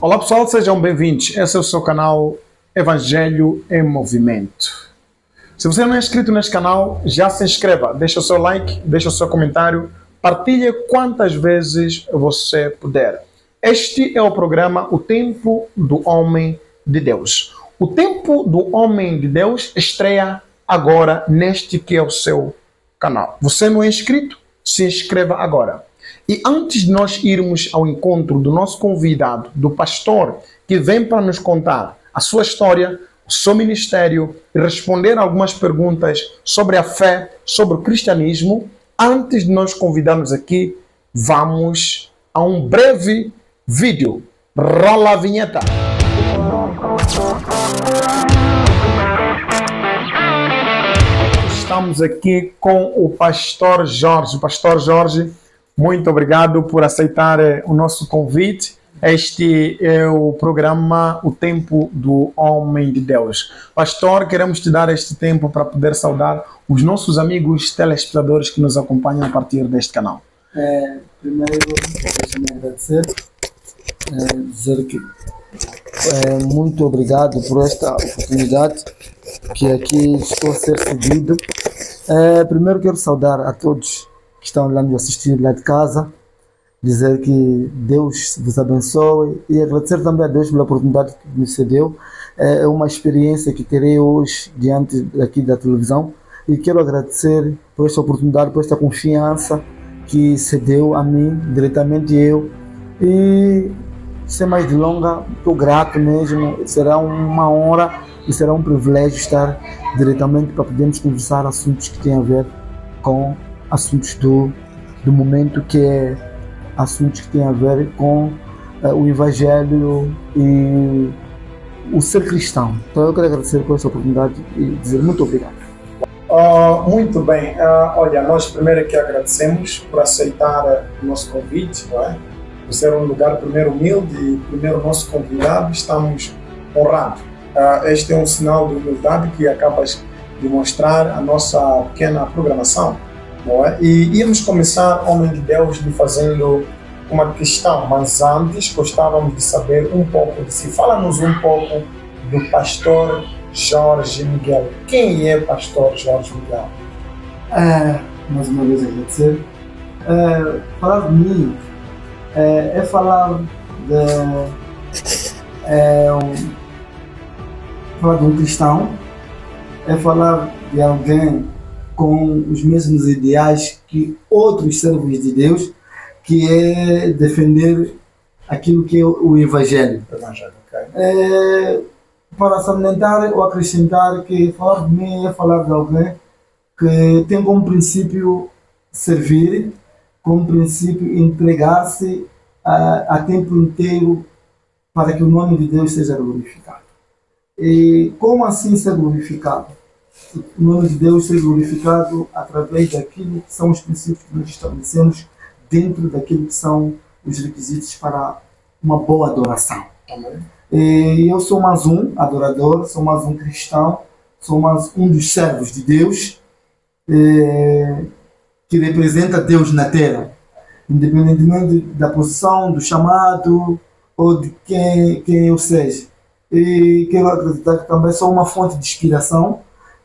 Olá pessoal, sejam bem-vindos. Esse é o seu canal Evangelho em Movimento. Se você não é inscrito neste canal, já se inscreva, deixa o seu like, deixa o seu comentário, partilhe quantas vezes você puder. Este é o programa O Tempo do Homem de Deus. O Tempo do Homem de Deus estreia agora neste que é o seu canal. Você não é inscrito? Se inscreva agora. E antes de nós irmos ao encontro do nosso convidado, do pastor, que vem para nos contar a sua história, o seu ministério e responder algumas perguntas sobre a fé, sobre o cristianismo, antes de nós convidarmos aqui, vamos a um breve vídeo. Rola a vinheta. Estamos aqui com o pastor Jorge. Pastor Jorge, muito obrigado por aceitar o nosso convite. Este é o programa O Tempo do Homem de Deus. Pastor, queremos te dar este tempo para poder saudar os nossos amigos telespectadores que nos acompanham a partir deste canal. Primeiro, deixa-me agradecer, dizer que muito obrigado por esta oportunidade que aqui estou a ser seguido. Primeiro quero saudar a todos que estão lá nos assistir lá de casa, dizer que Deus vos abençoe e agradecer também a Deus pela oportunidade que me cedeu. É uma experiência que terei hoje diante daqui da televisão e quero agradecer por esta oportunidade, por esta confiança que cedeu a mim, diretamente eu. E sem mais delongas, estou grato mesmo, será uma honra e será um privilégio estar diretamente para podermos conversar assuntos que têm a ver com assuntos do momento, que é assuntos que têm a ver com o Evangelho e o ser cristão. Então eu quero agradecer por essa oportunidade e dizer muito obrigado. Muito bem. Olha, nós primeiro que agradecemos por aceitar o nosso convite, não é? Por ser um lugar primeiro humilde e primeiro nosso convidado, estamos honrados. Este é um sinal de humildade que acabas de mostrar a nossa pequena programação. É? E íamos começar, Homem de Deus, lhe fazendo uma questão, mas antes gostávamos de saber um pouco de si. Fala-nos um pouco do pastor Jorge Miguel. Quem é pastor Jorge Miguel? Mais uma vez agradecer. Falar de mim é falar falar de um cristão, é falar de alguém com os mesmos ideais que outros servos de Deus, que é defender aquilo que é o Evangelho. Okay. Para salientar ou acrescentar que falar de mim é falar de alguém que tem como princípio servir, como princípio entregar-se a tempo inteiro para que o nome de Deus seja glorificado. E como assim ser glorificado? O nome de Deus ser glorificado através daquilo que são os princípios que nós estabelecemos dentro daquilo que são os requisitos para uma boa adoração. Amém. E eu sou mais um adorador, sou mais um cristão, sou mais um dos servos de Deus que representa Deus na terra, independentemente da posição, do chamado ou de quem eu seja. E quero acreditar que também sou uma fonte de inspiração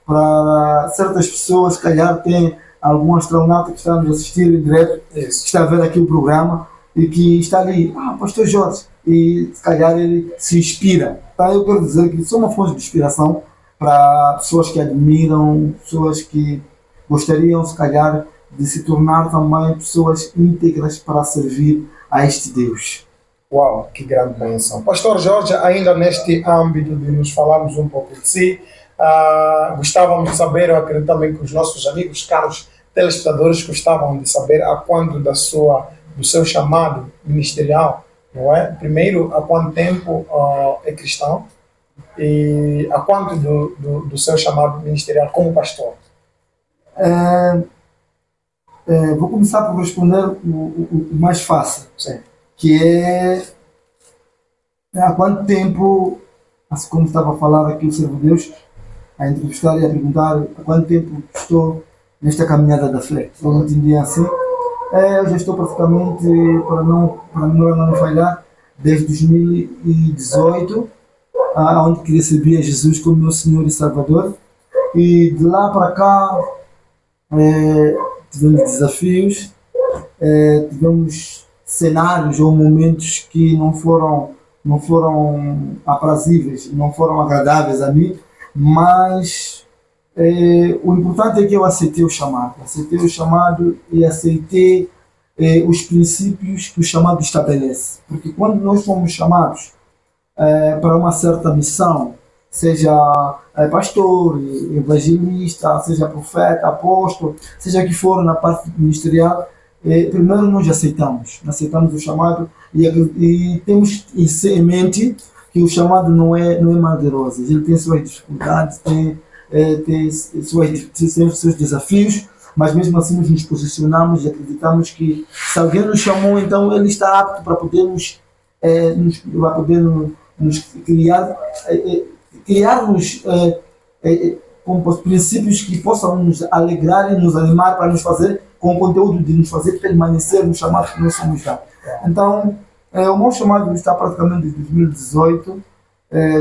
para certas pessoas. Calhar tem algum astronauta que está nos assistir em direto, que está a ver aqui o programa e que está ali, pastor Jorge, e se calhar ele se inspira. Então eu quero dizer que sou uma fonte de inspiração para pessoas que admiram, pessoas que gostariam se calhar de se tornar também pessoas íntegras para servir a este Deus. Uau, que grande bênção. Pastor Jorge, ainda neste âmbito de nos falarmos um pouco de si, gostávamos de saber, eu acredito também que os nossos amigos, caros telespectadores, gostavam de saber a quanto do seu chamado ministerial, não é? Primeiro, há quanto tempo é cristão e há quanto do seu chamado ministerial como pastor? Vou começar por responder o mais fácil. Sim. Que é há quanto tempo, assim como estava a falar aqui o servo de Deus, a entrevistar e a perguntar há quanto tempo estou nesta caminhada da fé. Eu não entendi assim. Eu já estou praticamente, para não falhar, desde 2018, onde que recebi a Jesus como meu Senhor e Salvador. E de lá para cá tivemos desafios, tivemos cenários ou momentos que não foram aprazíveis, não foram agradáveis a mim, mas o importante é que eu aceitei o chamado e aceitei os princípios que o chamado estabelece. Porque quando nós fomos chamados para uma certa missão, seja pastor, evangelista, seja profeta, apóstolo, seja que for na parte ministerial, primeiro nós aceitamos o chamado e temos em mente que o chamado não é mar de rosas. Ele tem suas dificuldades, tem seus desafios, mas mesmo assim nos posicionamos e acreditamos que se alguém nos chamou, então ele está apto para poder nos criarmos com princípios que possam nos alegrar e nos animar para nos fazer, com o conteúdo de nos fazer permanecer no chamado que nós somos já. Então, o meu chamado está praticamente desde 2018,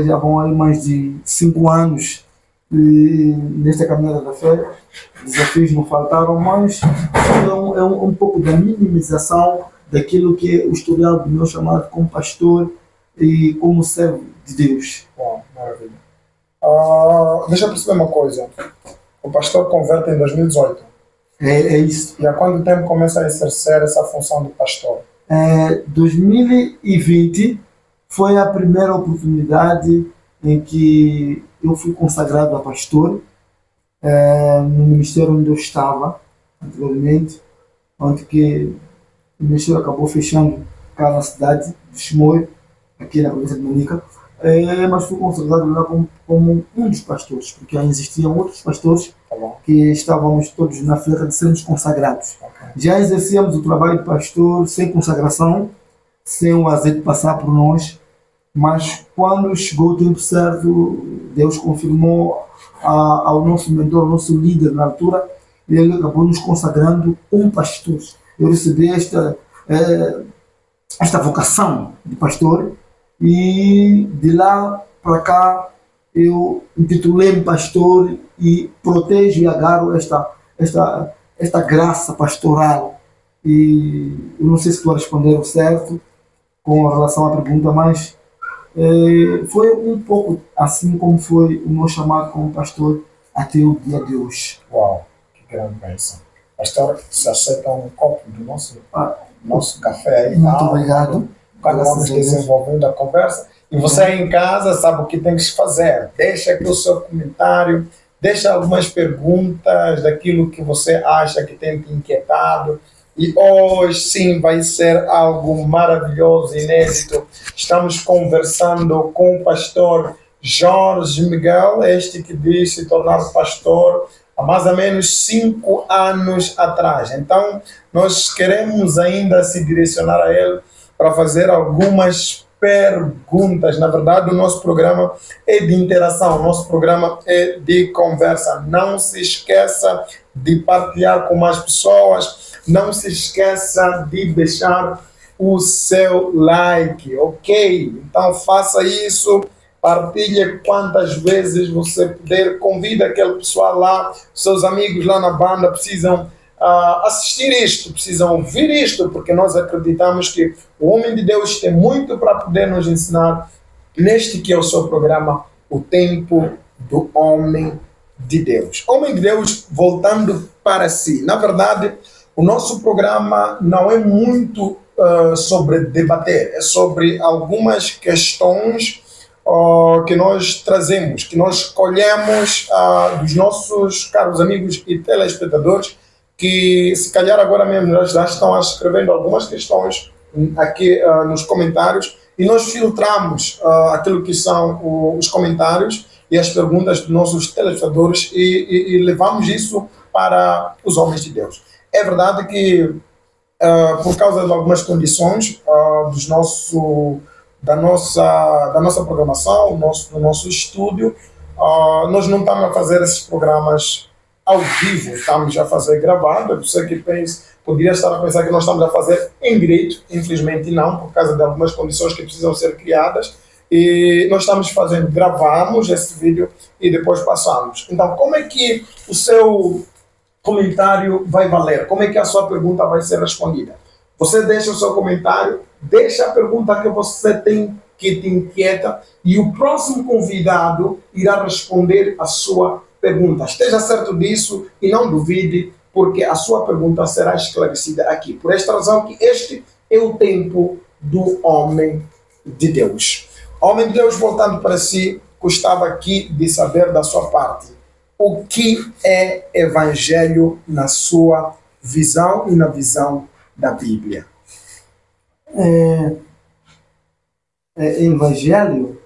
já vão aí mais de 5 anos nesta caminhada da fé. Desafios não faltaram, mas é um pouco da minimização daquilo que é o historial do meu chamado como pastor e como servo de Deus. Bom, maravilha. Deixa eu perceber uma coisa. O pastor converte em 2018. É isso. E há quanto tempo começa a exercer essa função de pastor? 2020 foi a primeira oportunidade em que eu fui consagrado a pastor no ministério onde eu estava anteriormente, onde que o ministério acabou fechando cá na cidade de Chimoio, aqui na província de Manica, mas fui consagrado lá como um dos pastores, porque já existiam outros pastores que estávamos todos na fila de sermos consagrados. Já exercíamos o trabalho de pastor sem consagração, sem o azeite passar por nós, mas quando chegou o tempo certo, Deus confirmou ao nosso mentor, ao nosso líder na altura, e ele acabou nos consagrando como pastor. Eu recebi esta vocação de pastor e de lá para cá eu intitulei-me pastor e protejo e agarro esta graça pastoral. E eu não sei se estou a responder certo com relação à pergunta, mas foi um pouco assim como foi o meu chamado como pastor até o dia de hoje. Uau, que grande bênção. Pastor, se aceita um copo do nosso café aí? Muito obrigado. Quando vamos desenvolvendo a conversa. E você aí em casa sabe o que tem que fazer. Deixa aqui o seu comentário, deixa algumas perguntas daquilo que você acha que tem te inquietado. E hoje sim vai ser algo maravilhoso, inédito. Estamos conversando com o pastor Jorge Miguel, este que diz se tornar pastor há mais ou menos 5 anos atrás. Então, nós queremos ainda se direcionar a ele para fazer algumas perguntas. Na verdade, o nosso programa é de interação, o nosso programa é de conversa. Não se esqueça de partilhar com mais pessoas, não se esqueça de deixar o seu like, ok? Então faça isso, partilhe quantas vezes você puder, convida aquele pessoal lá, seus amigos lá na banda precisam assistir isto, precisam ouvir isto, porque nós acreditamos que o homem de Deus tem muito para poder nos ensinar neste que é o seu programa, O Tempo do Homem de Deus. Homem de Deus voltando para si. Na verdade, o nosso programa não é muito sobre debater, é sobre algumas questões que nós trazemos, que nós escolhemos dos nossos caros amigos e telespectadores, que se calhar agora mesmo já estão escrevendo algumas questões aqui nos comentários, e nós filtramos aquilo que são os comentários e as perguntas dos nossos telespectadores e levamos isso para os homens de Deus. É verdade que por causa de algumas condições da nossa programação, do nosso estúdio, nós não estamos a fazer esses programas ao vivo, estamos a fazer gravado. Você que poderia estar a pensar que nós estamos a fazer em direito, infelizmente não, por causa de algumas condições que precisam ser criadas, e nós estamos fazendo, gravamos esse vídeo e depois passamos. Então, como é que o seu comentário vai valer? Como é que a sua pergunta vai ser respondida? Você deixa o seu comentário, deixa a pergunta que você tem que te inquieta e o próximo convidado irá responder a sua pergunta. Esteja certo disso e não duvide, porque a sua pergunta será esclarecida aqui. Por esta razão que este é o tempo do homem de Deus. Homem de Deus, voltando para si, gostava aqui de saber da sua parte o que é evangelho na sua visão e na visão da Bíblia. Evangelho,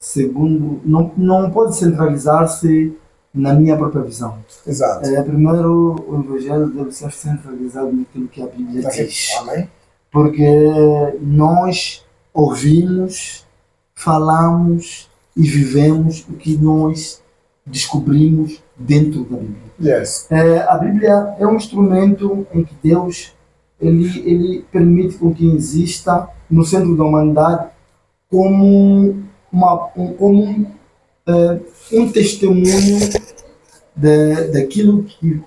segundo, não pode centralizar-se na minha própria visão. Exato. Primeiro, o Evangelho deve ser centralizado naquilo que a Bíblia diz. Amém. Porque nós ouvimos, falamos e vivemos o que nós descobrimos dentro da Bíblia. Yes. A Bíblia é um instrumento em que Deus ele permite com que exista no centro da humanidade como um testemunho daquilo que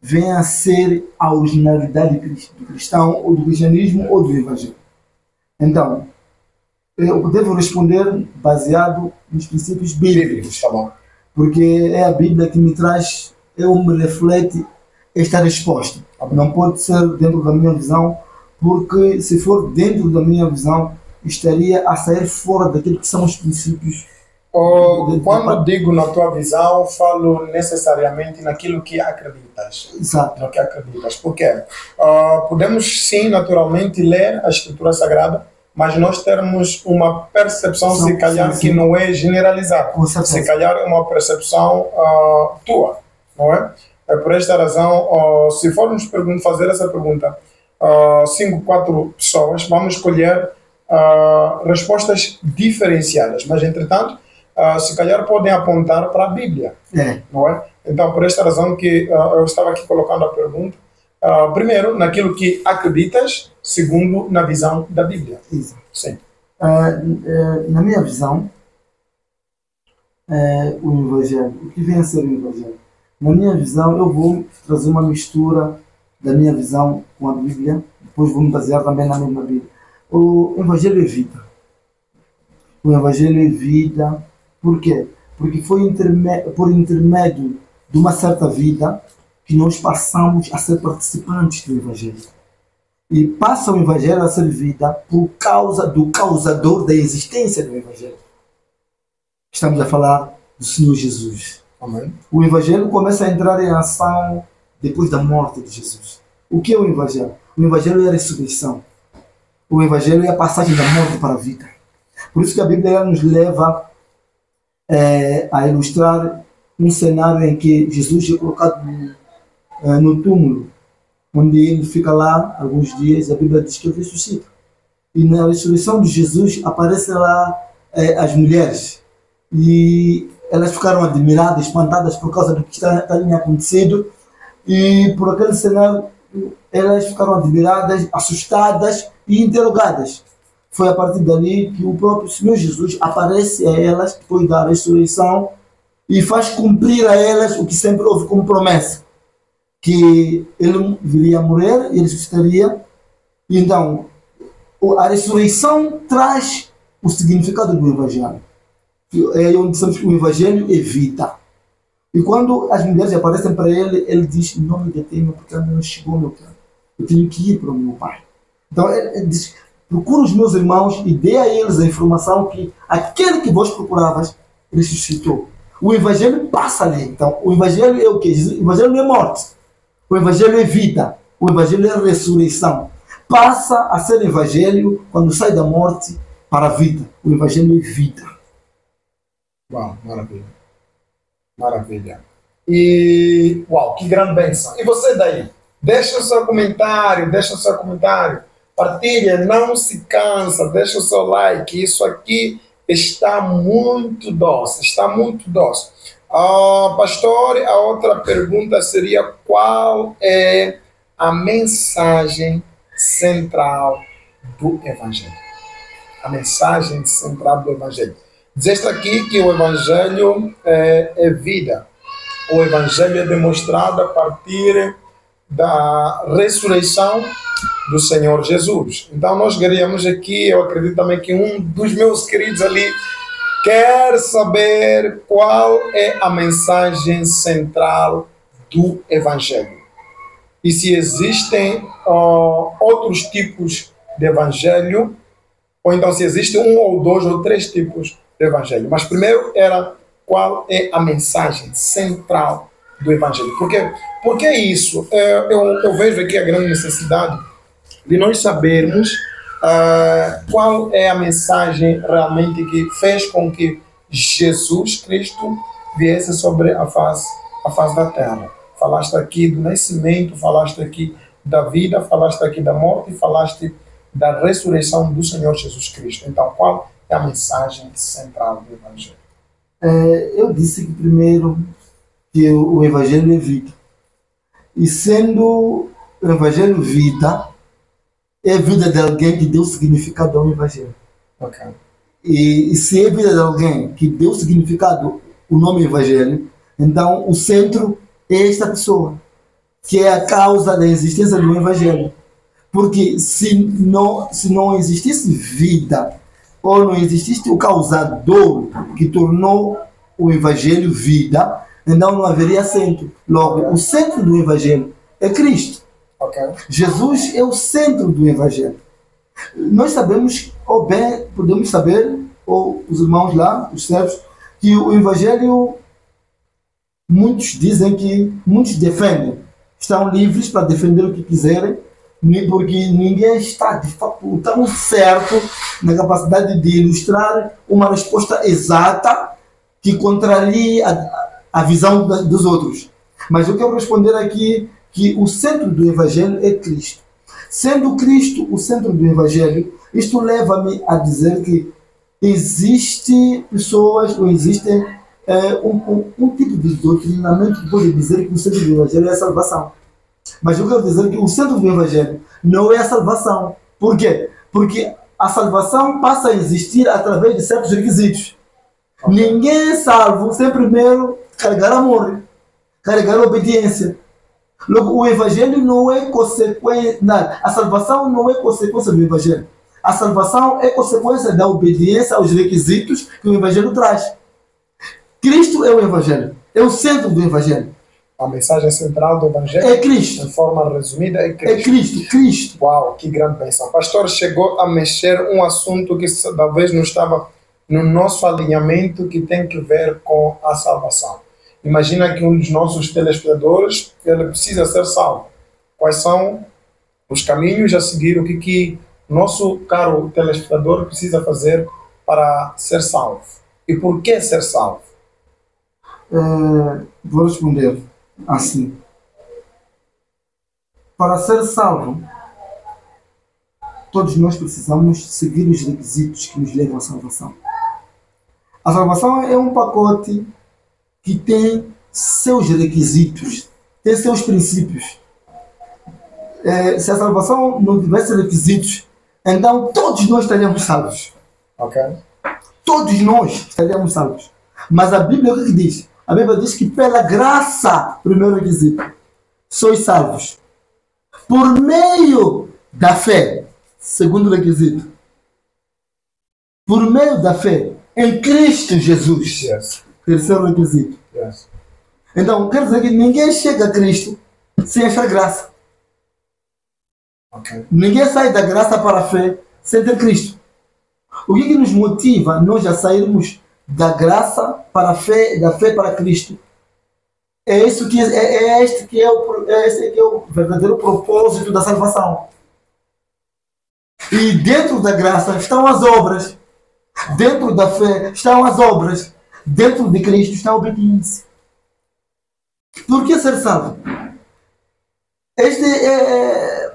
vem a ser a originalidade do cristão, ou do cristianismo, ou do evangelho. Então, eu devo responder baseado nos princípios bíblicos, Tá bom. porque é a Bíblia que me traz, me reflete esta resposta. Não pode ser dentro da minha visão, porque se for dentro da minha visão, estaria a sair fora daquilo que são os princípios. Quando digo na tua visão, falo necessariamente naquilo que acreditas. Exato. No que acreditas. Por quê? Podemos sim, naturalmente, ler a Escritura Sagrada, mas nós termos uma percepção, se calhar, que não é generalizada. Se calhar é uma percepção tua, não é? É por esta razão, se formos fazer essa pergunta, 5, 4 pessoas, vamos escolher respostas diferenciadas, mas entretanto, se calhar podem apontar para a Bíblia, não é? Então, por esta razão que eu estava aqui colocando a pergunta, primeiro, naquilo que acreditas, segundo, na visão da Bíblia. Isso. Sim. Na minha visão, o Evangelho, o que vem a ser o Evangelho? Na minha visão, eu vou trazer uma mistura da minha visão com a Bíblia, depois vou me basear também na mesma Bíblia. O Evangelho é vida. O Evangelho é vida. Por quê? Porque foi por intermédio de uma certa vida que nós passamos a ser participantes do Evangelho. E passa o Evangelho a ser vida por causa do causador da existência do Evangelho. Estamos a falar do Senhor Jesus. Amém. O Evangelho começa a entrar em ação depois da morte de Jesus. O que é o Evangelho? O Evangelho é a ressurreição. O Evangelho é a passagem da morte para a vida. Por isso que a Bíblia nos leva a ilustrar um cenário em que Jesus é colocado no túmulo, onde ele fica lá alguns dias. A Bíblia diz que ele ressuscita. E na ressurreição de Jesus aparecem lá as mulheres. E elas ficaram admiradas, espantadas por causa do que está ali acontecido. E por aquele cenário, elas ficaram admiradas, assustadas e interrogadas. Foi a partir dali que o próprio Senhor Jesus aparece a elas, depois da ressurreição, e faz cumprir a elas o que sempre houve como promessa. Que ele viria a morrer, ele ressuscitaria. Então, a ressurreição traz o significado do Evangelho. É onde dizemos que o Evangelho é vida. E quando as mulheres aparecem para ele, ele diz: não me detenham, porque ainda não chegou o meu tempo. Eu tenho que ir para o meu Pai. Então ele diz: procura os meus irmãos e dê a eles a informação que aquele que vos procuravas ressuscitou. O Evangelho passa ali. Então o Evangelho é o quê? O Evangelho não é morte. O Evangelho é vida. O Evangelho é ressurreição. Passa a ser Evangelho quando sai da morte para a vida. O Evangelho é vida. Uau, maravilha. Maravilha. E, uau, que grande bênção. E você daí? Deixa o seu comentário, partilha, não se cansa, deixa o seu like. Isso aqui está muito doce, Pastor, a outra pergunta seria: qual é a mensagem central do Evangelho. A mensagem central do Evangelho. Dizeste aqui que o Evangelho é vida. O Evangelho é demonstrado a partir da ressurreição do Senhor Jesus. Então nós queríamos aqui, eu acredito também que um dos meus queridos ali quer saber qual é a mensagem central do Evangelho. E se existem outros tipos de Evangelho, ou então se existe um ou dois ou três tipos de Evangelho. Mas primeiro era qual é a mensagem central do Evangelho. Por que isso? Eu vejo aqui a grande necessidade de nós sabermos qual é a mensagem realmente que fez com que Jesus Cristo viesse sobre a face da terra. Falaste aqui do nascimento, falaste aqui da vida, falaste aqui da morte, falaste da ressurreição do Senhor Jesus Cristo. Então, qual é a mensagem central do Evangelho? Eu disse que primeiro que o Evangelho é vida. E sendo o Evangelho vida, é a vida de alguém que deu significado ao Evangelho. Okay. E se é a vida de alguém que deu significado ao nome Evangelho, então o centro é esta pessoa, que é a causa da existência do Evangelho. Porque se não existisse vida, ou não existisse o causador que tornou o Evangelho vida, então não haveria centro. Logo, o centro do Evangelho é Cristo. Okay. Jesus é o centro do Evangelho. Nós sabemos, ou bem, podemos saber, ou os irmãos lá, os servos, que o Evangelho, muitos dizem que, muitos defendem, estão livres para defender o que quiserem, porque ninguém está de fato tão certo na capacidade de ilustrar uma resposta exata que contraria a visão dos outros. Mas eu quero responder aqui que o centro do Evangelho é Cristo. Sendo Cristo o centro do Evangelho, isto leva-me a dizer que existem pessoas, ou existem um tipo de doutrinamento que pode dizer que o centro do Evangelho é a salvação. Mas eu quero dizer que o centro do Evangelho não é a salvação. Por quê? Porque a salvação passa a existir através de certos requisitos. Okay. Ninguém é salvo sem primeiro carregar amor, carregar obediência. Logo, o Evangelho não é consequência. A salvação não é consequência do Evangelho. A salvação é consequência da obediência aos requisitos que o Evangelho traz. Cristo é o Evangelho, é o centro do Evangelho. A mensagem central do Evangelho, é Cristo. De forma resumida, é Cristo. É Cristo, Cristo. Uau, que grande bênção. Pastor, chegou a mexer um assunto que talvez não estava no nosso alinhamento, que tem que ver com a salvação. Imagina que um dos nossos telespectadores, ele precisa ser salvo. Quais são os caminhos a seguir? O que nosso caro telespectador precisa fazer para ser salvo? E por que ser salvo? Vou responder assim. Para ser salvo, todos nós precisamos seguir os requisitos que nos levam à salvação. A salvação é um pacote que tem seus requisitos, tem seus princípios. Se a salvação não tivesse requisitos, então todos nós estaríamos salvos. Okay. Todos nós estaríamos salvos. Mas a Bíblia o que diz? A Bíblia diz que pela graça, primeiro requisito, sois salvos. Por meio da fé, segundo requisito. Por meio da fé em Cristo Jesus. Yes. Terceiro requisito. Yes. Então, quer dizer que ninguém chega a Cristo sem achar graça. Okay. Ninguém sai da graça para a fé sem ter Cristo. O que nos motiva nós a sairmos da graça para a fé, da fé para Cristo? Este que é o verdadeiro propósito da salvação. E dentro da graça estão as obras. Dentro da fé estão as obras. Dentro de Cristo está a obediência. Por que ser salvo?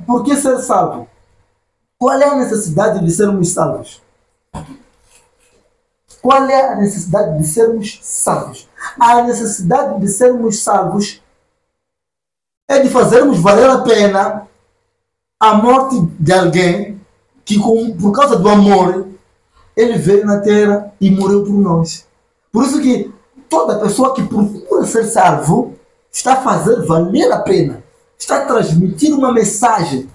Por que ser salvo? Qual é a necessidade de sermos salvos? Qual é a necessidade de sermos salvos? A necessidade de sermos salvos é de fazermos valer a pena a morte de alguém que, por causa do amor, ele veio na terra e morreu por nós. Por isso que toda pessoa que procura ser salvo está a fazer valer a pena, está a transmitir uma mensagem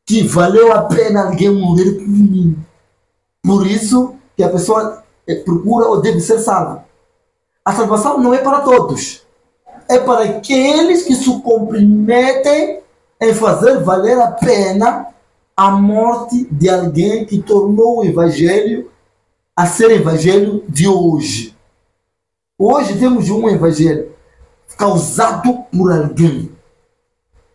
que valeu a pena alguém morrer por mim. Por isso que a pessoa procura ou deve ser salva. A salvação não é para todos. É para aqueles que se comprometem em fazer valer a pena a morte de alguém que tornou o Evangelho a ser Evangelho de hoje. Hoje temos um Evangelho causado por alguém.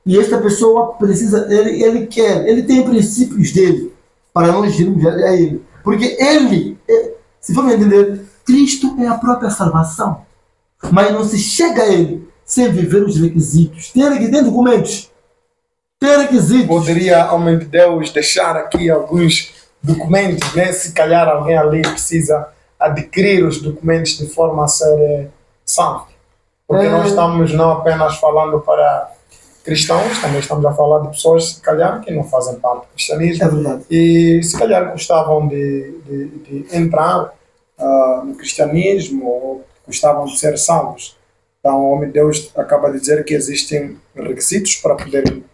E esta pessoa precisa, ele quer, ele tem princípios dele para nós irmos a ele. Porque ele, se for entender, Cristo é a própria salvação. Mas não se chega a ele sem viver os requisitos. Tem documentos. Tem requisitos. Poderia, homem de Deus, deixar aqui alguns documentos, né? Se calhar alguém ali precisa adquirir os documentos de forma a ser salvo. Porque nós estamos não apenas falando para cristãos, também estamos a falar de pessoas, se calhar, que não fazem parte do cristianismo. É verdade. E se calhar gostavam de entrar no cristianismo ou gostavam de ser salvos. Então, o homem de Deus acaba de dizer que existem requisitos para poderem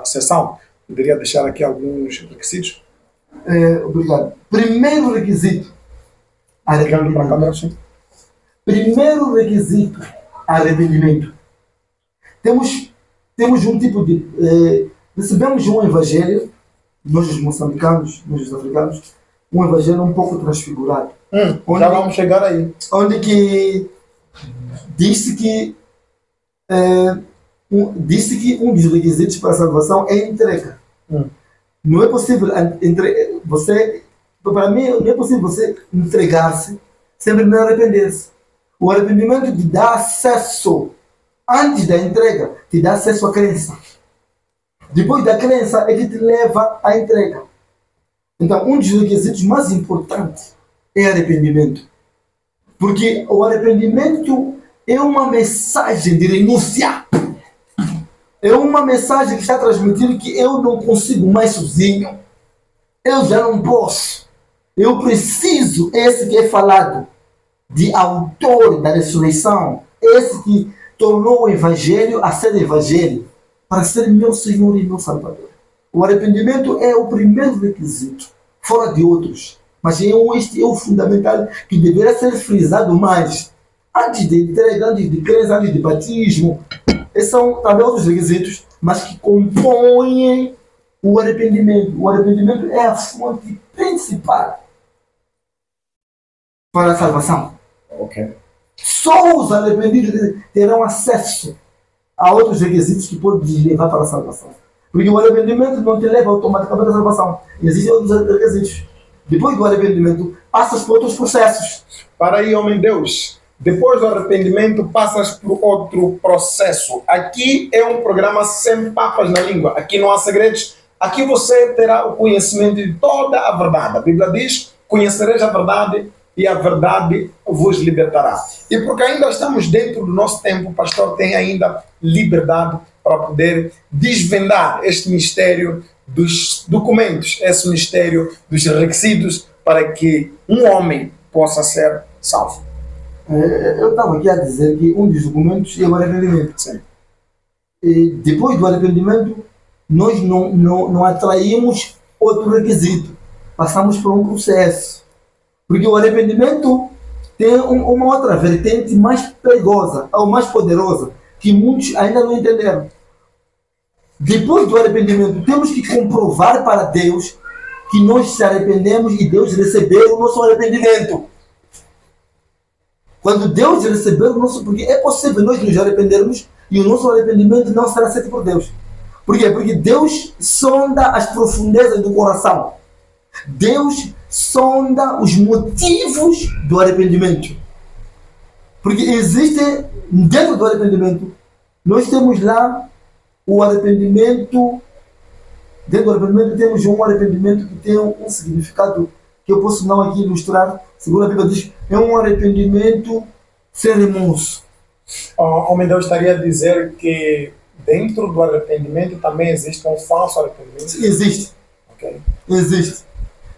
ser salvos. Poderia deixar aqui alguns requisitos? Obrigado. Primeiro requisito, arrependimento. Primeiro requisito, arrependimento. Temos um tipo de... recebemos um evangelho, nós os moçambicanos, nós os africanos, um evangelho um pouco transfigurado. Já vamos chegar aí. Onde que disse que um dos requisitos para a salvação é entrega. Não é possível para mim, não é possível você entregar-se sem primeiro arrepender-se. O arrependimento te dá acesso, antes da entrega, te dá acesso à crença. Depois da crença é que te leva à entrega. Então, um dos requisitos mais importantes é arrependimento. Porque o arrependimento é uma mensagem de renúncia. É uma mensagem que está transmitindo que eu não consigo mais sozinho. Eu já não posso. Eu preciso, esse que é falado, de autor da ressurreição, esse que tornou o Evangelho a ser Evangelho, para ser meu Senhor e meu Salvador. O arrependimento é o primeiro requisito, fora de outros. Mas este é o fundamental que deverá ser frisado mais. Antes de entrega, antes de crença, antes de batismo. Esses são também outros requisitos, mas que compõem o arrependimento. O arrependimento é a fonte principal para a salvação. Ok. Só os arrependidos terão acesso a outros requisitos que podem te levar para a salvação. Porque o arrependimento não te leva automaticamente à salvação. Existem outros requisitos. Depois do arrependimento, passas por outros processos. Para aí, homem de Deus, depois do arrependimento, passas por outro processo. Aqui é um programa sem papas na língua. Aqui não há segredos. Aqui você terá o conhecimento de toda a verdade. A Bíblia diz: conhecereis a verdade e a verdade vos libertará. E porque ainda estamos dentro do nosso tempo, o pastor tem ainda liberdade para poder desvendar este mistério dos documentos, esse mistério dos requisitos para que um homem possa ser salvo. Eu estava aqui a dizer que um dos documentos é o arrependimento. Sim. E depois do arrependimento, nós não atraímos outro requisito. Passamos por um processo. Porque o arrependimento tem uma outra vertente mais perigosa, ou mais poderosa, que muitos ainda não entenderam. Depois do arrependimento, temos que comprovar para Deus que nós se arrependemos e Deus recebeu o nosso arrependimento. Quando Deus recebeu o nosso... Porque é possível nós nos arrependermos e o nosso arrependimento não será aceito por Deus. Por quê? Porque Deus sonda as profundezas do coração. Deus sonda os motivos do arrependimento. Porque existe, dentro do arrependimento, nós temos lá o arrependimento. Dentro do arrependimento temos um arrependimento que tem um significado que eu posso não aqui ilustrar. Segundo a Bíblia diz, é um arrependimento sem remorso. Homem Deus estaria a dizer que dentro do arrependimento também existe um falso arrependimento? Existe. Ok. Existe.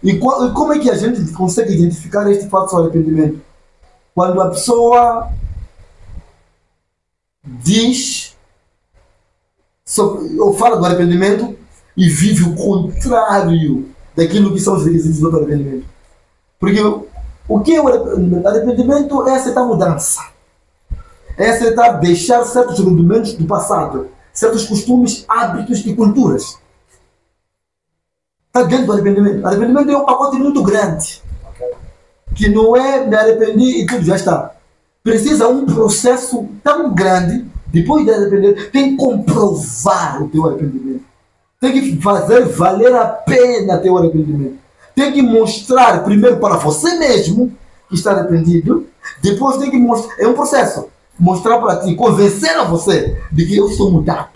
E como é que a gente consegue identificar este falso arrependimento? Quando a pessoa diz ou fala do arrependimento e vive o contrário daquilo que são os requisitos do arrependimento. Porque o que é o arrependimento? Arrependimento é aceitar mudança. É aceitar deixar certos rudimentos do passado, certos costumes, hábitos e culturas. Está dentro do arrependimento. Arrependimento é um pacote muito grande. Que não é me arrependi e tudo já está. Precisa um processo tão grande, depois de arrepender, tem que comprovar o teu arrependimento. Tem que fazer valer a pena teu arrependimento. Tem que mostrar primeiro para você mesmo que está arrependido, depois tem que mostrar, é um processo, mostrar para ti, convencer a você de que eu estou mudado.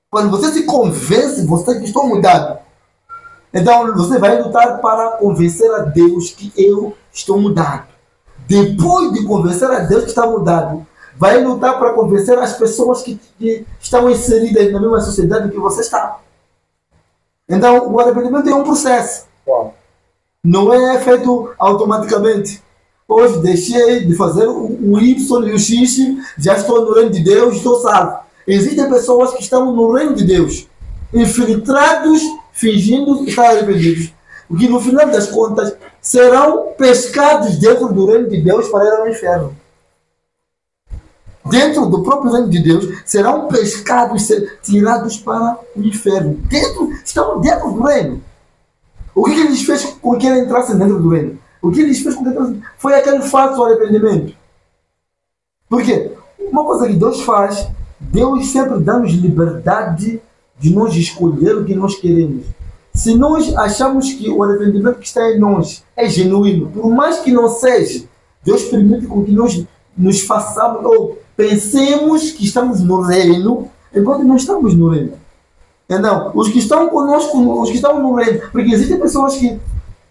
Quando você se convence, você que estou mudado, então você vai lutar para convencer a Deus que eu estou mudado. Depois de convencer a Deus que está mudado, vai lutar para convencer as pessoas que estão inseridas na mesma sociedade que você está. Então o arrependimento é um processo. Uau. Não é feito automaticamente. Hoje deixei de fazer o Y e o X, já estou no reino de Deus, estou salvo. Existem pessoas que estão no reino de Deus, infiltrados, fingindo estar arrependidos, que no final das contas serão pescados dentro do reino de Deus para ir ao inferno. Dentro do próprio reino de Deus serão pescados, tirados para o inferno. Estão dentro do reino. O que eles fez com que eles entrassem dentro do reino? O que eles fez com que entrassem foi aquele falso arrependimento. Por quê? Uma coisa que Deus faz, Deus sempre dá-nos liberdade de nós escolher o que nós queremos. Se nós achamos que o arrependimento que está em nós é genuíno, por mais que não seja, Deus permite com que nós nos façamos ou pensemos que estamos no reino, enquanto não estamos no reino. Então, os que estão conosco, os que estão no reino, porque existem pessoas que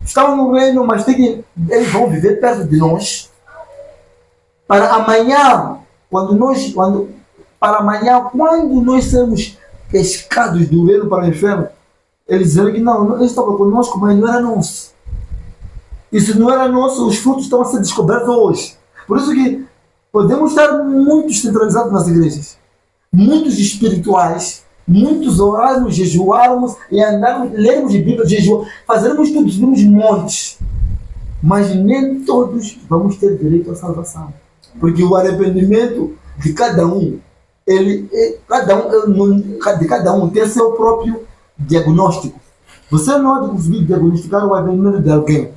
estão no reino, mas eles vão viver perto de nós, para amanhã, quando nós sermos pescados do reino para o inferno, eles dizem que não, ele estava conosco, mas não era nosso. E se não era nosso, os frutos estão a ser descobertos hoje. Por isso que podemos estar muito centralizados nas igrejas, muitos espirituais, muitos orarmos, jejuarmos e andarmos, lermos Bíblia, fazermos tudo, subirmos montes. Mas nem todos vamos ter direito à salvação. Porque o arrependimento de cada um, de cada um tem seu próprio diagnóstico. Você não pode conseguir diagnosticar o arrependimento de alguém.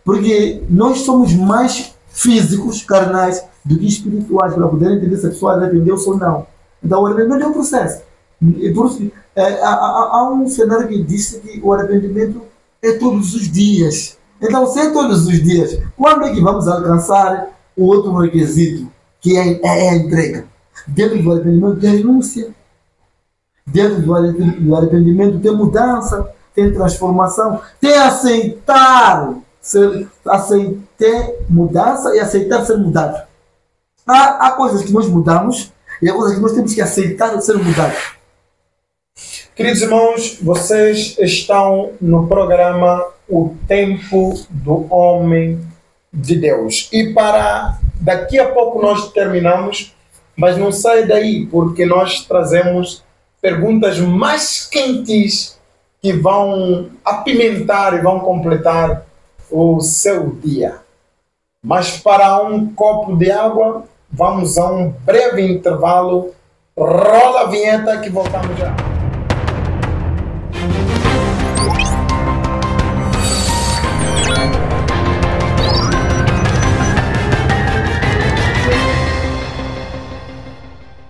Porque nós somos mais físicos, carnais, do que espirituais, para poder entender se a pessoa arrependeu ou não. Então o arrependimento é um processo. E por isso, há um cenário que disse que o arrependimento é todos os dias. Então, se é todos os dias, quando é que vamos alcançar o outro requisito, que é a entrega? Dentro do arrependimento tem renúncia. Dentro do arrependimento tem mudança, tem transformação, tem aceitar mudança e aceitar ser mudado. Há coisas que nós mudamos e há coisas que nós temos que aceitar ser mudados. Queridos irmãos, vocês estão no programa O Tempo do Homem de Deus. E para daqui a pouco nós terminamos, mas não sai daí, porque nós trazemos perguntas mais quentes que vão apimentar e vão completar o seu dia. Mas para um copo de água, vamos a um breve intervalo. Rola a vinheta que voltamos já.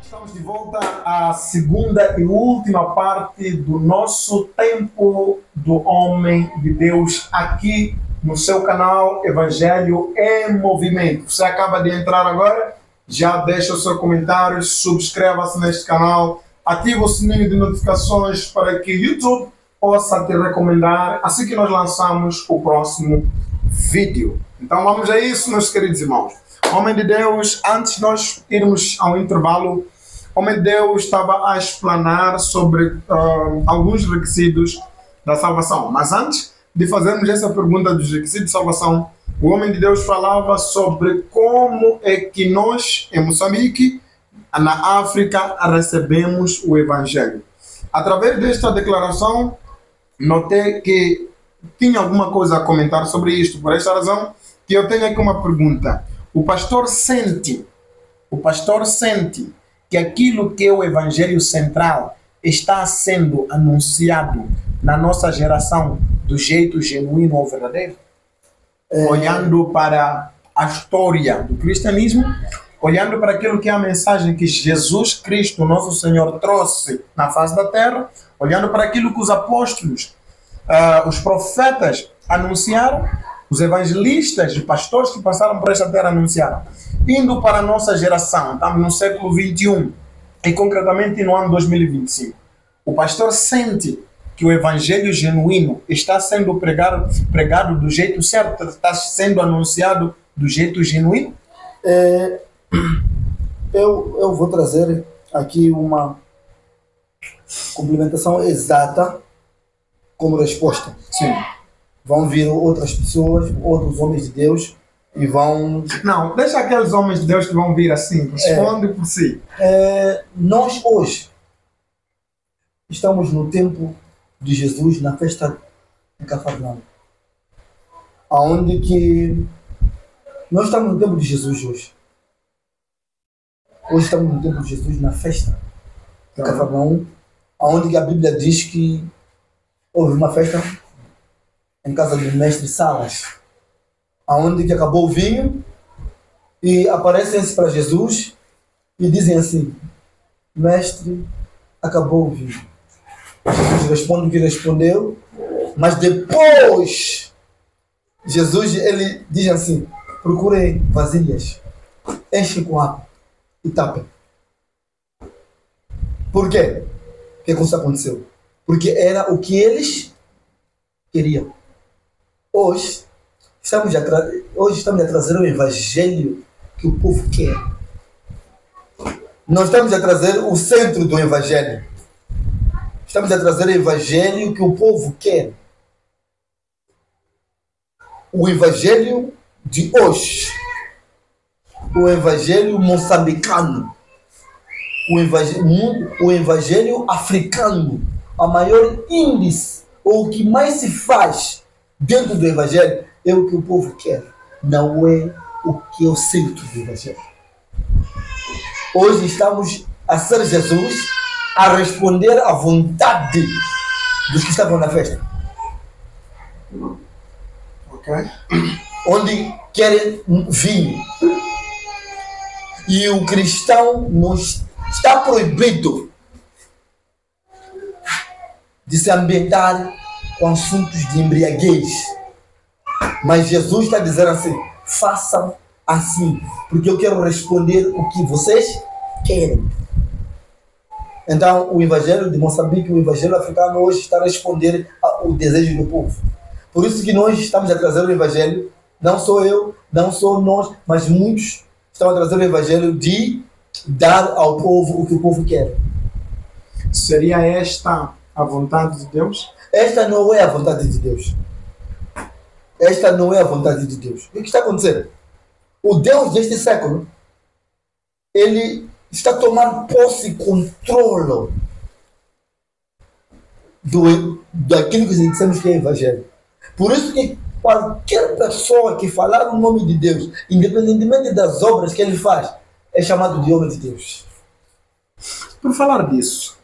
Estamos de volta à segunda e última parte do nosso Tempo do Homem de Deus aqui no seu canal Evangelho em Movimento. Você acaba de entrar agora, já deixa o seu comentário, subscreva-se neste canal, ativa o sininho de notificações para que o YouTube possa te recomendar assim que nós lançamos o próximo vídeo. Então vamos a isso, meus queridos irmãos. Homem de Deus, antes de nós irmos ao intervalo, o homem de Deus estava a explanar sobre alguns requisitos da salvação. Mas antes de fazermos essa pergunta dos requisitos de salvação, o homem de Deus falava sobre como é que nós, em Moçambique, na África, recebemos o Evangelho. Através desta declaração, notei que tinha alguma coisa a comentar sobre isto. Por esta razão, que eu tenho aqui uma pergunta. O pastor sente que aquilo que é o Evangelho central está sendo anunciado na nossa geração do jeito genuíno ou verdadeiro? Olhando para a história do cristianismo, olhando para aquilo que é a mensagem que Jesus Cristo, nosso Senhor, trouxe na face da terra, olhando para aquilo que os apóstolos, os profetas anunciaram, os evangelistas, os pastores que passaram por esta terra anunciaram. Indo para a nossa geração, estamos no século XXI e concretamente no ano 2025. O pastor sente que o evangelho genuíno está sendo pregado do jeito certo, está sendo anunciado do jeito genuíno? Eu vou trazer aqui uma complementação exata como resposta. Sim. Vão vir outras pessoas, outros homens de Deus e vão... Não, deixa aqueles homens de Deus que vão vir assim, responde por si. Nós hoje estamos no tempo de Jesus, na festa de Cafarnaum, aonde que nós estamos no tempo de Jesus hoje. Hoje estamos no tempo de Jesus, na festa de Cafarnaum, aonde que a Bíblia diz que houve uma festa em casa do mestre Salas, aonde que acabou o vinho e aparecem-se para Jesus e dizem assim: mestre, acabou o vinho. Jesus responde o que respondeu, mas depois Jesus ele diz assim: procurem vasilhas, enchem com água e tapem. Por quê? O que aconteceu? Porque era o que eles queriam. Hoje estamos a trazer o evangelho que o povo quer. Nós estamos a trazer o centro do evangelho. Estamos a trazer o evangelho que o povo quer. O evangelho de hoje. O evangelho moçambicano. O evangelho africano. A maior índice, ou o que mais se faz dentro do evangelho, é o que o povo quer. Não é o que é o centro do evangelho. Hoje estamos a ser Jesus a responder à vontade dos que estavam na festa. Ok. Onde querem vinho. E o cristão não está proibido de se ambientar com assuntos de embriaguez. Mas Jesus está dizendo assim: façam assim, porque eu quero responder o que vocês querem. Então, o evangelho de Moçambique, o evangelho africano hoje está a responder ao desejo do povo. Por isso que nós estamos a trazer o evangelho, não sou eu, não sou nós, mas muitos estão a trazer o evangelho de dar ao povo o que o povo quer. Seria esta a vontade de Deus? Esta não é a vontade de Deus. Esta não é a vontade de Deus. O que está acontecendo? O Deus deste século, ele está tomando posse e controle daquilo que dizemos que é evangelho. Por isso que qualquer pessoa que falar o nome de Deus, independentemente das obras que ele faz, é chamado de homem de Deus. Por falar disso,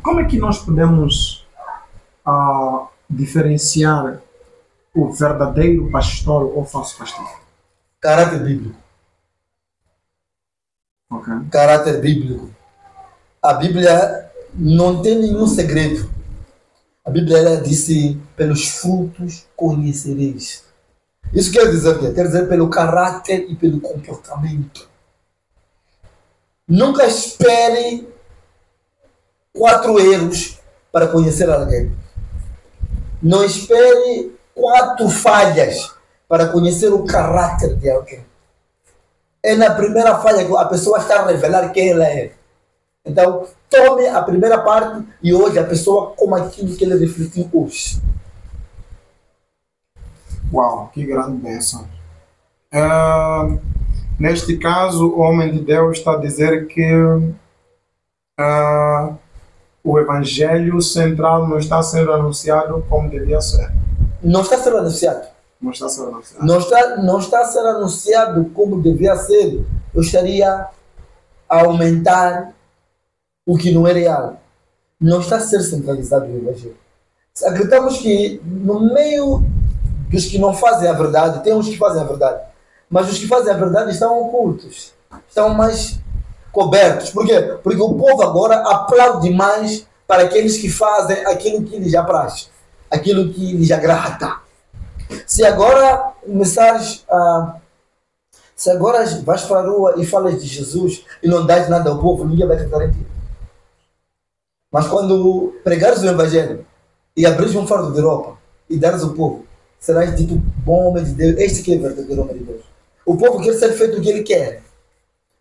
como é que nós podemos diferenciar o verdadeiro pastor ou falso pastor? Caráter bíblico. Ok. Caráter bíblico. A Bíblia não tem nenhum segredo. A Bíblia ela disse: pelos frutos conhecereis. Isso quer dizer o quê? Quer dizer pelo caráter e pelo comportamento. Nunca espere 4 erros para conhecer alguém. Não espere 4 falhas para conhecer o caráter de alguém. É na primeira falha que a pessoa está a revelar quem ela é. Então, tome a primeira parte e hoje a pessoa como aquilo que ele refletiu hoje. Uau, que grande bênção. Neste caso, o homem de Deus está a dizer que o evangelho central não está sendo anunciado como devia ser. Não está sendo anunciado. Não está sendo anunciado. Não está sendo anunciado como devia ser. Eu estaria a aumentar o que não é real. Não está a ser centralizado o evangelho. Acreditamos que no meio dos que não fazem a verdade, tem uns que fazem a verdade. Mas os que fazem a verdade estão ocultos. Estão mais cobertos. Por quê? Porque o povo agora aplaude mais para aqueles que fazem aquilo que lhes apraz, aquilo que lhes agrada. Se agora começares a... Se agora vais para a rua e falas de Jesus e não dás nada ao povo, ninguém vai acreditar em ti. Mas quando pregares o Evangelho e abris um fardo de roupa e dares ao povo, serás dito bom homem de Deus. Este que é o verdadeiro homem de Deus. O povo quer ser feito o que ele quer.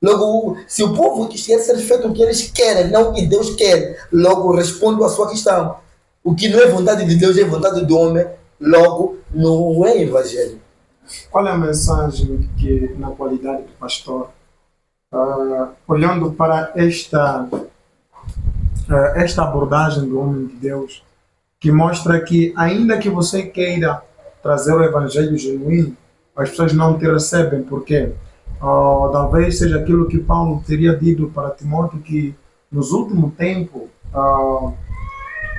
Logo, se o povo quer ser feito o que eles querem, não o que Deus quer, logo respondo à sua questão. O que não é vontade de Deus é vontade do homem, logo não é evangelho. Qual é a mensagem que, na qualidade de pastor, olhando para esta abordagem do homem de Deus, que mostra que ainda que você queira trazer o evangelho genuíno, as pessoas não te recebem, porque talvez seja aquilo que Paulo teria dito para Timóteo, que nos últimos tempos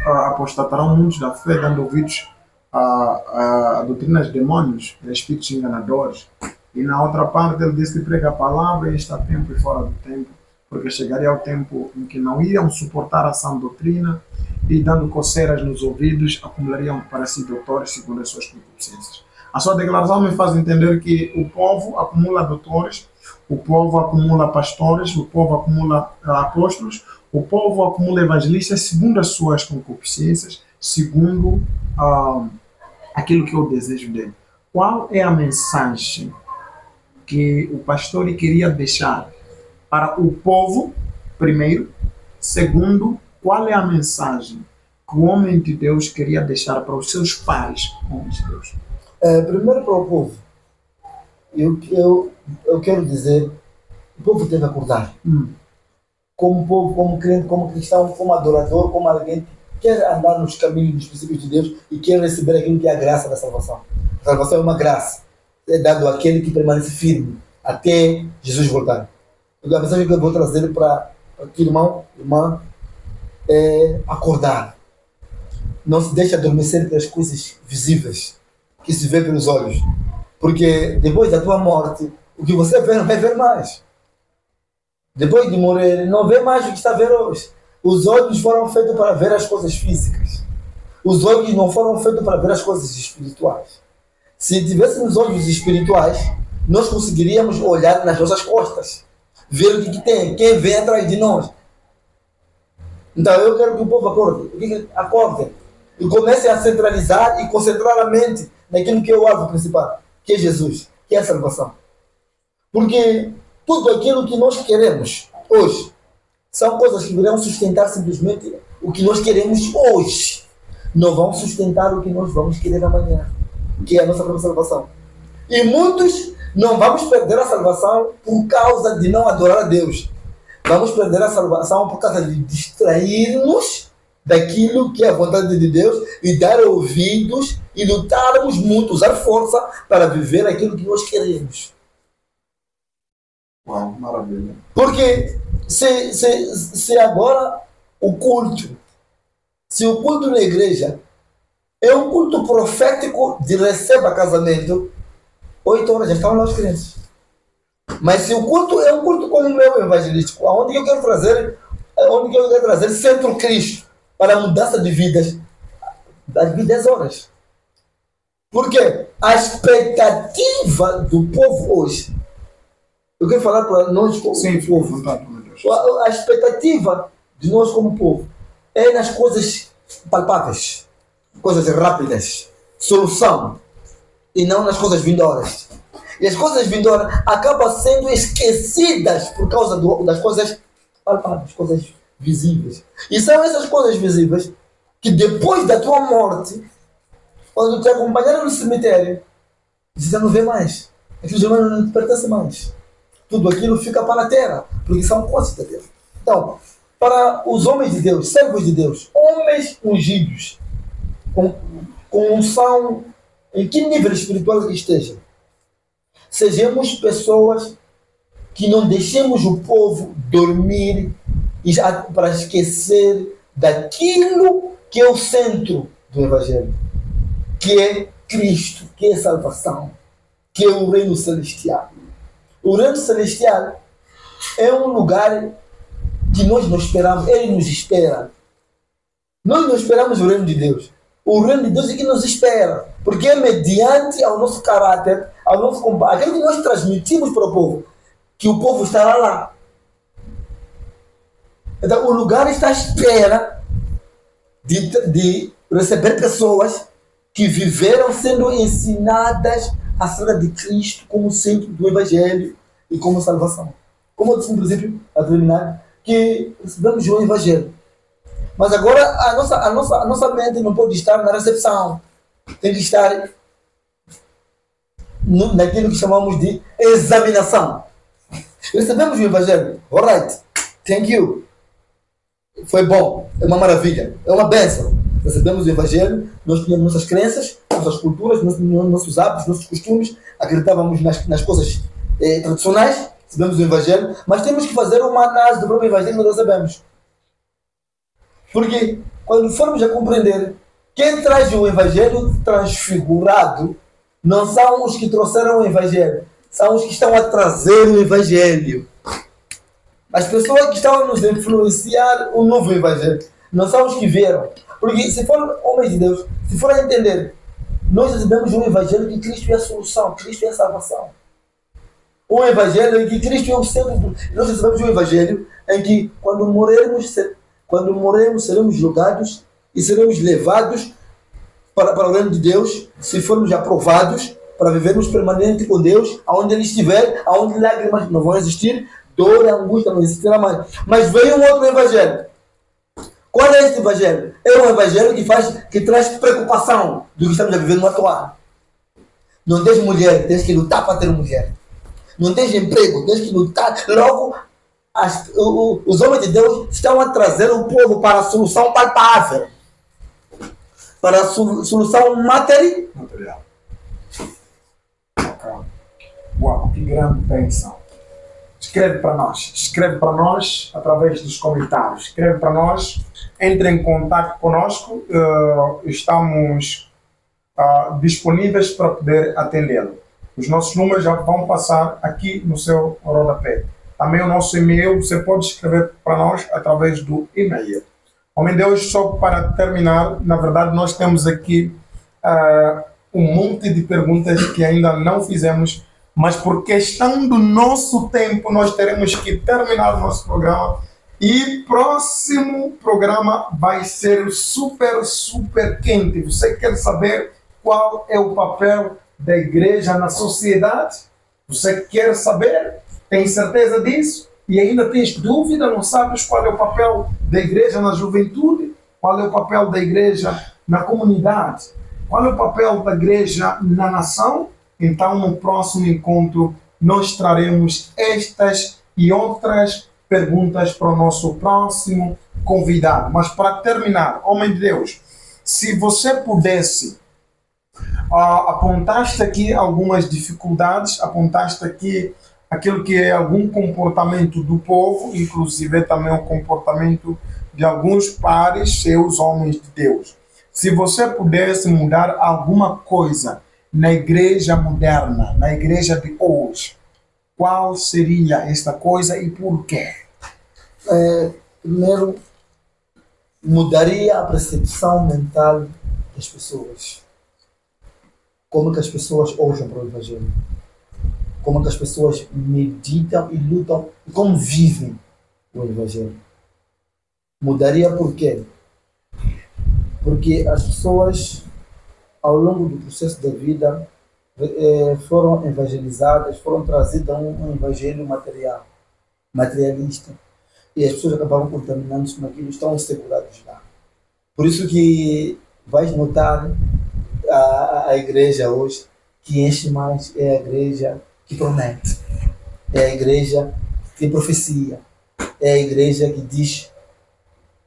apostatarão muitos da fé, dando ouvidos a doutrinas de demônios, a espíritos enganadores. E na outra parte ele disse que prega a palavra e está a tempo e fora do tempo, porque chegaria o tempo em que não iriam suportar a sã doutrina e, dando coceiras nos ouvidos, acumulariam para si doutores segundo as suas concupiscências. A sua declaração me faz entender que o povo acumula doutores, o povo acumula pastores, o povo acumula apóstolos, o povo acumula evangelistas segundo as suas concupiscências, segundo aquilo que é o desejo dele. Qual é a mensagem que o pastor queria deixar para o povo, primeiro? Segundo, qual é a mensagem que o homem de Deus queria deixar para os seus pares, homens de Deus? Primeiro para o povo, eu quero dizer, o povo deve acordar. Como povo, como crente, como cristão, como adorador, como alguém que quer andar nos caminhos dos princípios de Deus e quer receber aquilo que é a graça da salvação. A salvação é uma graça, é dado àquele que permanece firme até Jesus voltar. Então, a mensagem que eu vou trazer para o irmão, irmã, é acordar. Não se deixe adormecer pelas coisas visíveis que se vê pelos olhos, porque depois da tua morte o que você vê não vai ver mais. Depois de morrer não vê mais o que está a ver hoje. Os olhos foram feitos para ver as coisas físicas, os olhos não foram feitos para ver as coisas espirituais. Se tivéssemos olhos espirituais, nós conseguiríamos olhar nas nossas costas, ver o que tem, quem vem atrás de nós. Então eu quero que o povo acorde e comece a centralizar e concentrar a mente naquilo que é o alvo principal, que é Jesus, que é a salvação. Porque tudo aquilo que nós queremos hoje são coisas que virão sustentar simplesmente o que nós queremos hoje. Não vão sustentar o que nós vamos querer amanhã, que é a nossa própria salvação. E muitos não vamos perder a salvação por causa de não adorar a Deus. Vamos perder a salvação por causa de distrair-nos daquilo que é a vontade de Deus e dar ouvidos e lutarmos muito, usar força para viver aquilo que nós queremos. Uau, maravilha. Porque se agora o culto na igreja é um culto profético de receba casamento, 8 horas já estão lá os crentes. Mas se o culto é um culto como o meu evangelístico, onde eu quero trazer centro Cristo para a mudança de vidas, das 10 horas. Porque a expectativa do povo hoje, eu quero falar para nós como povo, a expectativa de nós como povo é nas coisas palpáveis, coisas rápidas, solução. e não nas coisas vindouras. E as coisas vindouras acabam sendo esquecidas por causa das coisas palpáveis, coisas visíveis. E são essas coisas visíveis que depois da tua morte, quando te acompanharam no cemitério, você já não vê mais. Aquilo já não te pertence mais. Tudo aquilo fica para a terra, porque são coisas da terra. Então, para os homens de Deus, servos de Deus, homens ungidos, com unção, em que nível espiritual que esteja, sejamos pessoas que não deixemos o povo dormir para esquecer daquilo que é o centro do Evangelho, que é Cristo, que é salvação, que é o reino celestial. O reino celestial é um lugar que nós não esperamos, ele nos espera. Nós não esperamos o reino de Deus. O reino de Deus é que nos espera, porque é mediante ao nosso caráter, ao nosso combate, aquilo que nós transmitimos para o povo, que o povo estará lá. Então, o lugar está à espera de receber pessoas que viveram sendo ensinadas acerca de Cristo como centro do Evangelho e como salvação. Como eu disse no princípio, a terminar, que recebemos o Evangelho. Mas agora a nossa mente não pode estar na recepção. Tem que estar naquilo que chamamos de examinação. Recebemos o Evangelho. Alright. Thank you. Foi bom. É uma maravilha. É uma bênção. Recebemos o Evangelho. Nós tínhamos nossas crenças, nossas culturas, nossos hábitos, nossos costumes. Acreditávamos nas coisas tradicionais. Recebemos o Evangelho. Mas temos que fazer uma análise do próprio Evangelho que nós recebemos. Porque quando formos a compreender, quem traz o Evangelho transfigurado não são os que trouxeram o Evangelho, são os que estão a trazer o Evangelho. As pessoas que estão a nos influenciar o novo Evangelho não são os que vieram. Porque se for homens de Deus, se for a entender, nós recebemos um Evangelho que Cristo é a solução, Cristo é a salvação. Um Evangelho em que Cristo é o centro. Nós recebemos um Evangelho em que quando morrermos, seremos julgados e seremos levados para o reino de Deus, se formos aprovados para vivermos permanente com Deus, aonde Ele estiver, aonde lágrimas não vão existir, dor e angústia não existirá mais. Mas veio um outro Evangelho. Qual é este Evangelho? É um Evangelho que traz preocupação do que estamos a viver no atual. Não tens mulher, tens que lutar para ter mulher. Não tens emprego, tens que lutar. Logo, os homens de Deus estão a trazer o povo para a solução palpável, para a solução material. Uau, que grande bênção. Escreve para nós através dos comentários, escreve para nós, entre em contato conosco, estamos disponíveis para poder atendê-lo. Os nossos números já vão passar aqui no seu rodapé. Também o nosso e-mail, você pode escrever para nós através do e-mail. Homem de Deus, só para terminar, na verdade nós temos aqui um monte de perguntas que ainda não fizemos, mas por questão do nosso tempo nós teremos que terminar o nosso programa e próximo programa vai ser super, super quente. Você quer saber qual é o papel da igreja na sociedade? Você quer saber? Tem certeza disso? E ainda tens dúvida? Não sabes qual é o papel da igreja na juventude? Qual é o papel da igreja na comunidade? Qual é o papel da igreja na nação? Então, no próximo encontro, nós traremos estas e outras perguntas para o nosso próximo convidado. Mas para terminar, homem de Deus, se você pudesse, apontaste aqui algumas dificuldades, apontaste aqui aquilo que é algum comportamento do povo, inclusive também o comportamento de alguns pares, seus homens de Deus. Se você pudesse mudar alguma coisa na igreja moderna, na igreja de hoje, qual seria esta coisa e por quê? Primeiro, mudaria a percepção mental das pessoas. Como que as pessoas olham para o Evangelho. Como que as pessoas meditam e lutam, e como vivem o Evangelho. Mudaria por quê? Porque as pessoas, ao longo do processo da vida, foram evangelizadas, foram trazidas a um evangelho materialista. E as pessoas acabaram contaminando-se naquilo, estão segurados lá. Por isso que vais notar a igreja hoje que enche mais é a igreja que promete, é a igreja que tem profecia, é a igreja que diz: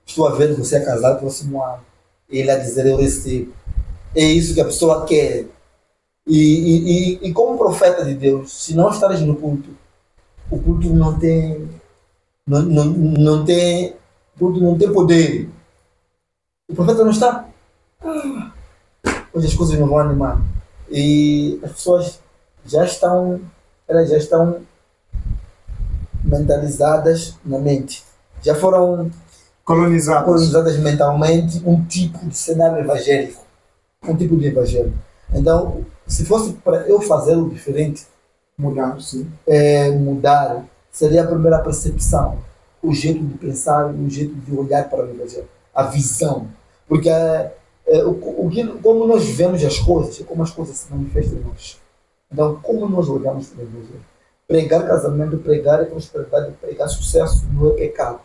estou a ver você é casado no próximo ano, ele a dizer: eu recebo. É isso que a pessoa quer. E como profeta de Deus, se não estares no culto, o culto não tem poder. O profeta não está. Hoje as coisas não vão animar. E as pessoas elas já estão mentalizadas na mente. Já foram colonizadas mentalmente um tipo de cenário evangélico. Um tipo de evangelho. Então, se fosse para eu fazê-lo diferente, Mudar, sim. Mudar, seria a primeira percepção, o jeito de pensar, o jeito de olhar para o evangelho, a visão. Porque como nós vemos as coisas, é como as coisas se manifestam em nós. Então, como nós olhamos para o evangelho? Pregar casamento, pregar prosperidade, pregar sucesso não é pecado.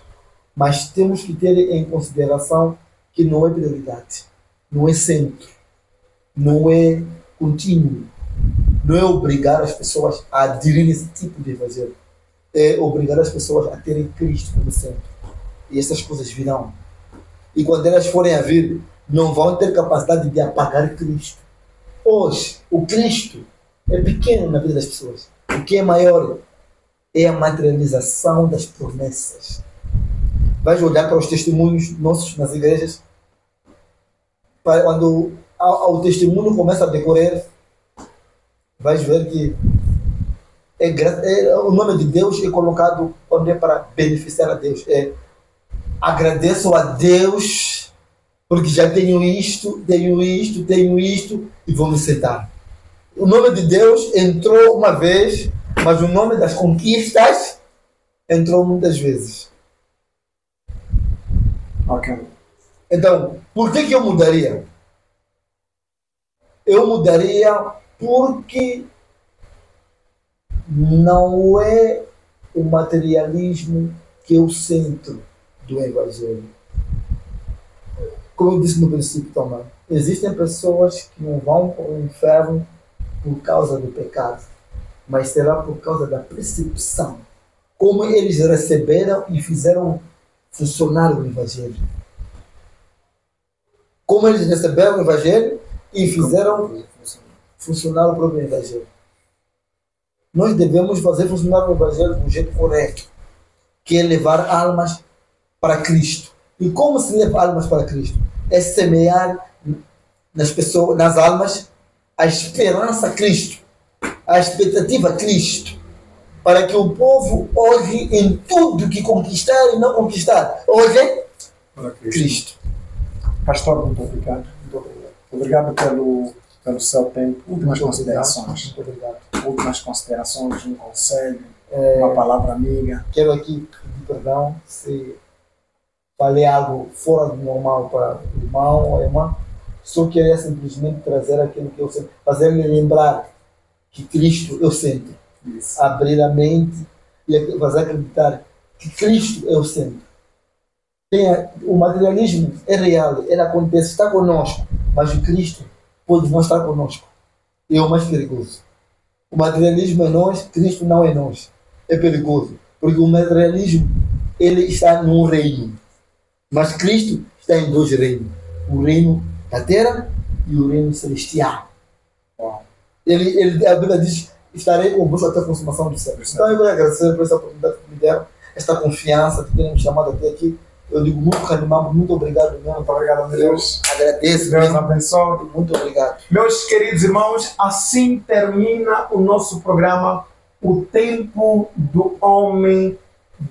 Mas temos que ter em consideração que não é prioridade, não é centro, não é contínuo, não é obrigar as pessoas a aderirem a esse tipo de evangelho. É obrigar as pessoas a terem Cristo como centro. E essas coisas virão. E quando elas forem a vir, não vão ter capacidade de apagar Cristo. Hoje, o Cristo é pequeno na vida das pessoas. O que é maior é a materialização das promessas. Vais olhar para os testemunhos nossos nas igrejas, quando o testemunho começa a decorrer, vais ver que o nome de Deus é colocado quando é para beneficiar a Deus. Agradeço a Deus porque já tenho isto e vou me sentar. O nome de Deus entrou uma vez, mas o nome das conquistas entrou muitas vezes. Ok. Então, por que eu mudaria? Eu mudaria porque não é o materialismo que é o centro do Evangelho. Como eu disse no princípio também, existem pessoas que não vão para o inferno por causa do pecado, mas será por causa da percepção, como eles receberam e fizeram funcionar o Evangelho. Como eles receberam o Evangelho e fizeram funcionar o próprio Evangelho. Nós devemos fazer funcionar o Evangelho do jeito correto, que é levar almas para Cristo. E como se leva almas para Cristo? É semear nas pessoas, nas almas, a esperança a Cristo, a expectativa a Cristo, para que o povo olhe em tudo que conquistar e não conquistar. Olhe para Cristo. Pastor, muito obrigado. Muito obrigado. Obrigado pelo seu tempo. Últimas considerações. Muito obrigado. Últimas considerações, um conselho, uma palavra amiga. Quero aqui pedir perdão se falei algo fora do normal para o irmão ou a irmã. Só queria simplesmente trazer aquilo que eu sempre, fazer-lhe lembrar que Cristo é o centro. Isso. Abrir a mente e fazer acreditar que Cristo é o centro. O materialismo é real, ele acontece, está conosco, mas o Cristo pode não estar conosco. É o mais perigoso. O materialismo é nós, Cristo não é nós. É perigoso, porque o materialismo ele está num reino, mas Cristo está em dois reinos: o reino da terra e o reino celestial. Uau. A Bíblia diz: estarei convosco até a consumação do céu. Então eu vou agradecer por essa oportunidade que me deram, esta confiança que terem me chamado até aqui. Eu digo muito animado, muito obrigado mesmo. Muito obrigado a Deus. Agradeço. Deus abençoe. Muito obrigado. Meus queridos irmãos, assim termina o nosso programa, O Tempo do Homem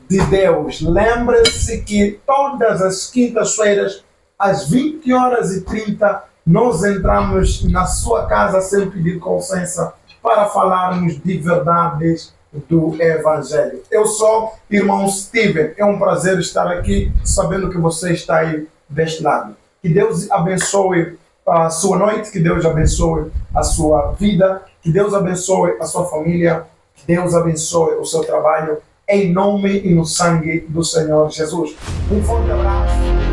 de Deus. Lembre-se que todas as quintas-feiras, às 20h30, nós entramos na sua casa sem pedir licença para falarmos de verdades do Evangelho. Eu sou irmão Steven. É um prazer estar aqui sabendo que você está aí deste lado. Que Deus abençoe a sua noite, que Deus abençoe a sua vida, que Deus abençoe a sua família, que Deus abençoe o seu trabalho, em nome e no sangue do Senhor Jesus. Um forte abraço.